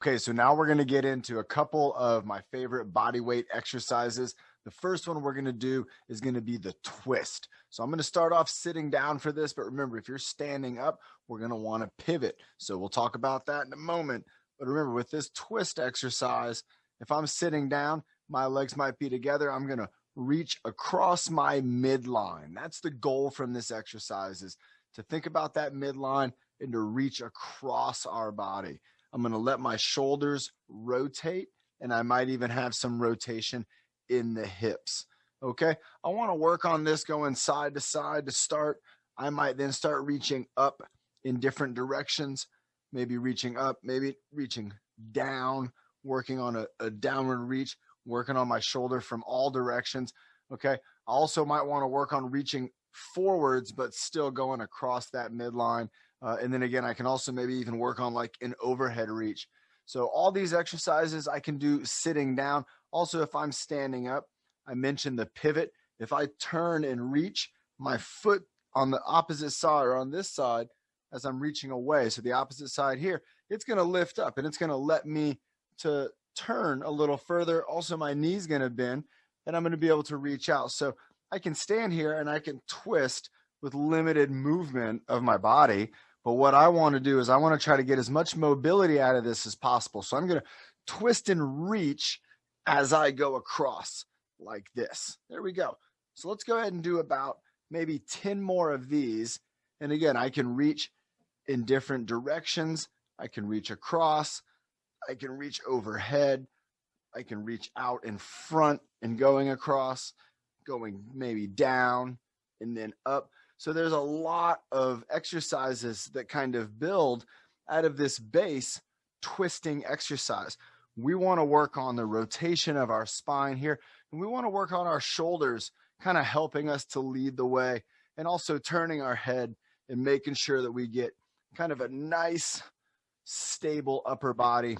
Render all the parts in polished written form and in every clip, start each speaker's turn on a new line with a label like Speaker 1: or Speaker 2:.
Speaker 1: Okay, so now we're going to get into a couple of my favorite body weight exercises. The first one we're going to do is going to be the twist. So I'm going to start off sitting down for this, but remember, if you're standing up, we're going to want to pivot. So we'll talk about that in a moment. But remember, with this twist exercise, if I'm sitting down, my legs might be together. I'm going to reach across my midline. That's the goal from this exercise, is to think about that midline and to reach across our body. I'm going to let my shoulders rotate, and I might even have some rotation in the hips. Okay, I want to work on this going side to side to start. I might then start reaching up in different directions, maybe reaching up, maybe reaching down, working on a downward reach, working on my shoulder from all directions. Okay, I also might want to work on reaching forwards, but still going across that midline. And then again, I can also maybe even work on like an overhead reach. So all these exercises I can do sitting down. Also, if I'm standing up, I mentioned the pivot. If I turn and reach, my foot on the opposite side or on this side as I'm reaching away, so the opposite side here, it's going to lift up and it's going to let me to turn a little further. Also, my knee's going to bend and I'm going to be able to reach out. So I can stand here and I can twist with limited movement of my body. But what I want to do is I want to try to get as much mobility out of this as possible. So I'm going to twist and reach as I go across like this. There we go. So let's go ahead and do about maybe 10 more of these. And again, I can reach in different directions. I can reach across. I can reach overhead. I can reach out in front and going across, going maybe down and then up. So there's a lot of exercises that kind of build out of this base twisting exercise. We want to work on the rotation of our spine here, and we want to work on our shoulders, kind of helping us to lead the way, and also turning our head and making sure that we get kind of a nice, stable upper body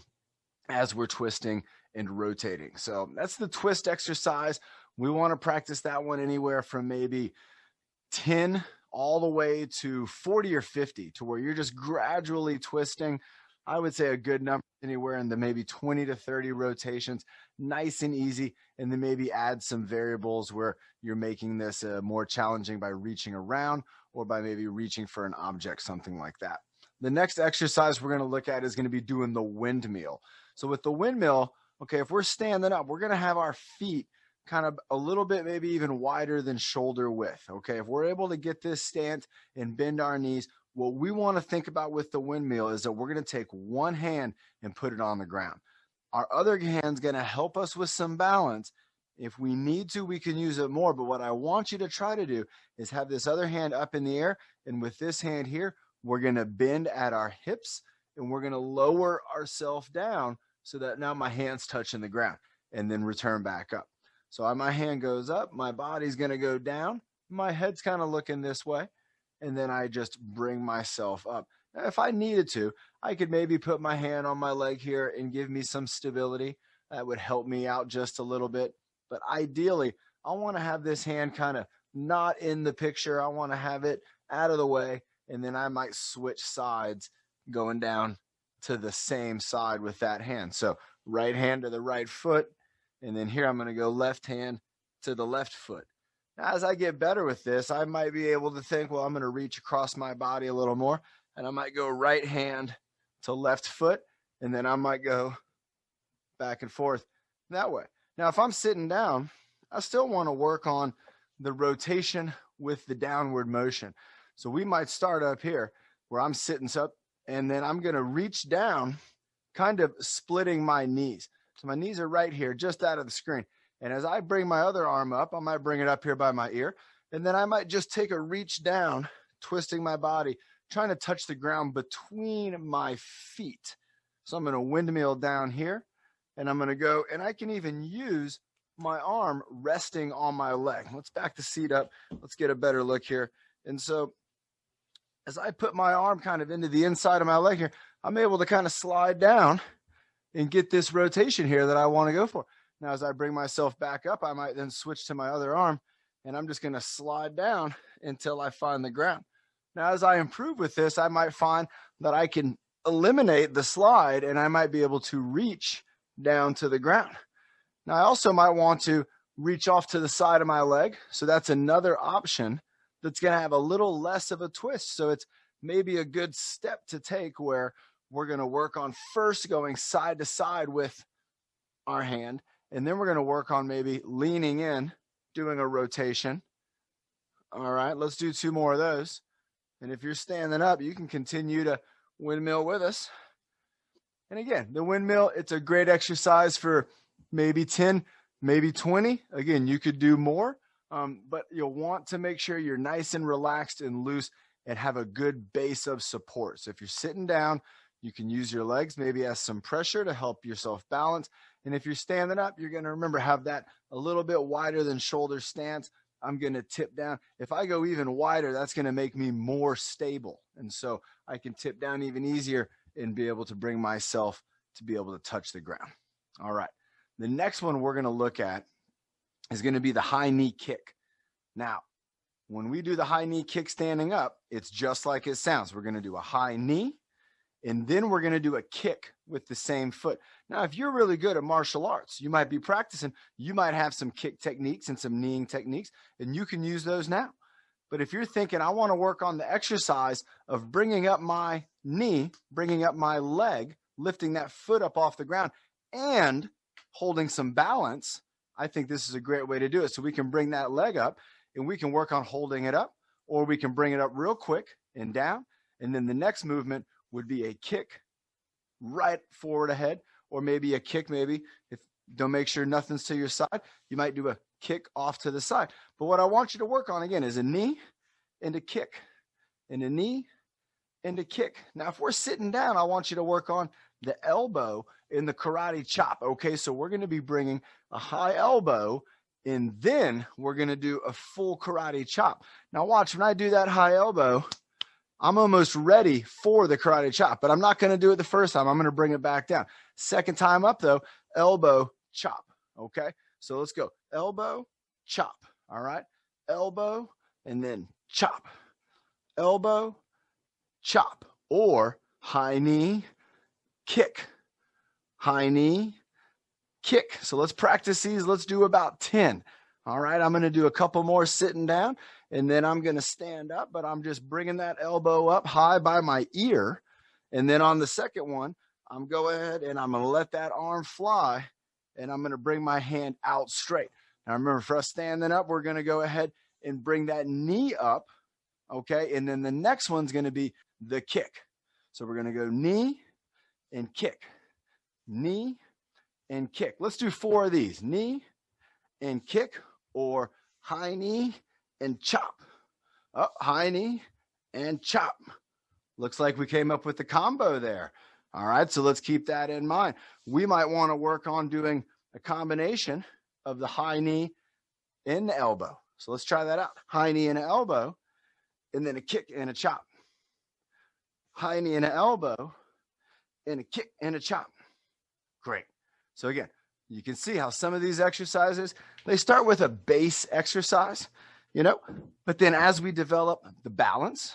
Speaker 1: as we're twisting and rotating. So that's the twist exercise. We want to practice that one anywhere from maybe 10 all the way to 40 or 50, to where you're just gradually twisting. I would say a good number anywhere in the maybe 20 to 30 rotations, nice and easy. And then maybe add some variables where you're making this more challenging by reaching around or by maybe reaching for an object, something like that. The next exercise we're going to look at is going to be doing the windmill. So with the windmill, okay, if we're standing up, we're going to have our feet kind of a little bit, maybe even wider than shoulder width. Okay, if we're able to get this stance and bend our knees, what we want to think about with the windmill is that we're going to take one hand and put it on the ground. Our other hand's going to help us with some balance. If we need to, we can use it more. But what I want you to try to do is have this other hand up in the air. And with this hand here, we're going to bend at our hips and we're going to lower ourselves down so that now my hand's touching the ground, and then return back up. So my hand goes up, my body's going to go down, my head's kind of looking this way, and then I just bring myself up. Now, if I needed to, I could maybe put my hand on my leg here and give me some stability. That would help me out just a little bit. But ideally, I want to have this hand kind of not in the picture. I want to have it out of the way, and then I might switch sides going down to the same side with that hand. So right hand to the right foot, and then here I'm going to go left hand to the left foot. Now, as I get better with this, I might be able to think, well, I'm going to reach across my body a little more, and I might go right hand to left foot, and then I might go back and forth that way. Now, if I'm sitting down, I still want to work on the rotation with the downward motion. So we might start up here where I'm sitting up, and then I'm going to reach down, kind of splitting my knees. So my knees are right here, just out of the screen. And as I bring my other arm up, I might bring it up here by my ear. And then I might just take a reach down, twisting my body, trying to touch the ground between my feet. So I'm going to windmill down here, and I'm going to go, and I can even use my arm resting on my leg. Let's back the seat up. Let's get a better look here. And so as I put my arm kind of into the inside of my leg here, I'm able to kind of slide down and get this rotation here that I want to go for. Now, as I bring myself back up, I might then switch to my other arm, and I'm just going to slide down until I find the ground. Now, as I improve with this, I might find that I can eliminate the slide, and I might be able to reach down to the ground. Now, I also might want to reach off to the side of my leg. So that's another option that's going to have a little less of a twist. So it's maybe a good step to take where we're going to work on first going side to side with our hand. And then we're going to work on maybe leaning in, doing a rotation. All right, let's do 2 more of those. And if you're standing up, you can continue to windmill with us. And again, the windmill, it's a great exercise for maybe 10, maybe 20. Again, you could do more, but you'll want to make sure you're nice and relaxed and loose and have a good base of support. So if you're sitting down, you can use your legs maybe as some pressure to help yourself balance. And if you're standing up, you're going to remember have that a little bit wider than shoulder stance. I'm going to tip down. If I go even wider, that's going to make me more stable. And so I can tip down even easier and be able to bring myself to be able to touch the ground. All right. The next one we're going to look at is going to be the high knee kick. Now, when we do the high knee kick standing up, it's just like it sounds. We're going to do a high knee, and then we're going to do a kick with the same foot. Now, if you're really good at martial arts, you might be practicing, you might have some kick techniques and some kneeing techniques, and you can use those now. But if you're thinking, I want to work on the exercise of bringing up my knee, bringing up my leg, lifting that foot up off the ground, and holding some balance, I think this is a great way to do it. So we can bring that leg up, and we can work on holding it up, or we can bring it up real quick and down. And then the next movement would be a kick right forward ahead, or maybe a kick, maybe if don't make sure nothing's to your side, you might do a kick off to the side. But what I want you to work on again is a knee and a kick, and a knee and a kick. Now, if we're sitting down, I want you to work on the elbow in the karate chop. Okay, so we're going to be bringing a high elbow, and then we're going to do a full karate chop. Now watch, when I do that high elbow, I'm almost ready for the karate chop, but I'm not going to do it the first time. I'm going to bring it back down. Second time up though, elbow chop. Okay, so let's go elbow chop. All right, elbow and then chop, elbow chop, or high knee kick, high knee kick. So let's practice these. Let's do about 10. All right, I'm going to do a couple more sitting down, and then I'm going to stand up, but I'm just bringing that elbow up high by my ear. And then on the second one, I'm go ahead and I'm going to let that arm fly, and I'm going to bring my hand out straight. Now remember, for us standing up, we're going to go ahead and bring that knee up. Okay, and then the next one's going to be the kick. So we're going to go knee and kick, knee and kick. Let's do 4 of these. Knee and kick, or high knee and chop. Oh, high knee and chop. Looks like we came up with the combo there. All right, so let's keep that in mind. We might want to work on doing a combination of the high knee and the elbow. So let's try that out. High knee and an elbow, and then a kick and a chop. High knee and an elbow, and a kick and a chop. Great. So again, you can see how some of these exercises, they start with a base exercise, but then as we develop the balance,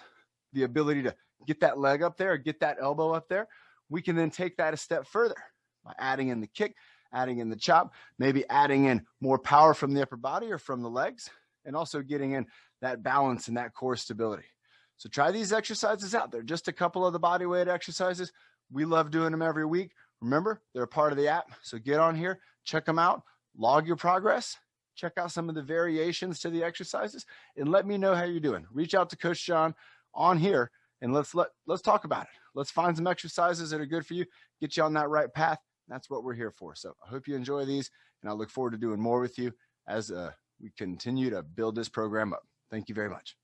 Speaker 1: the ability to get that leg up there, get that elbow up there, we can then take that a step further by adding in the kick, adding in the chop, maybe adding in more power from the upper body or from the legs, and also getting in that balance and that core stability. So try these exercises out. They're just a couple of the body weight exercises. We love doing them every week. Remember, they're a part of the app. So get on here, check them out, log your progress, check out some of the variations to the exercises, and let me know how you're doing. Reach out to Coach John on here, and let's talk about it. Let's find some exercises that are good for you, get you on that right path. That's what we're here for. So I hope you enjoy these, and I look forward to doing more with you as we continue to build this program up. Thank you very much.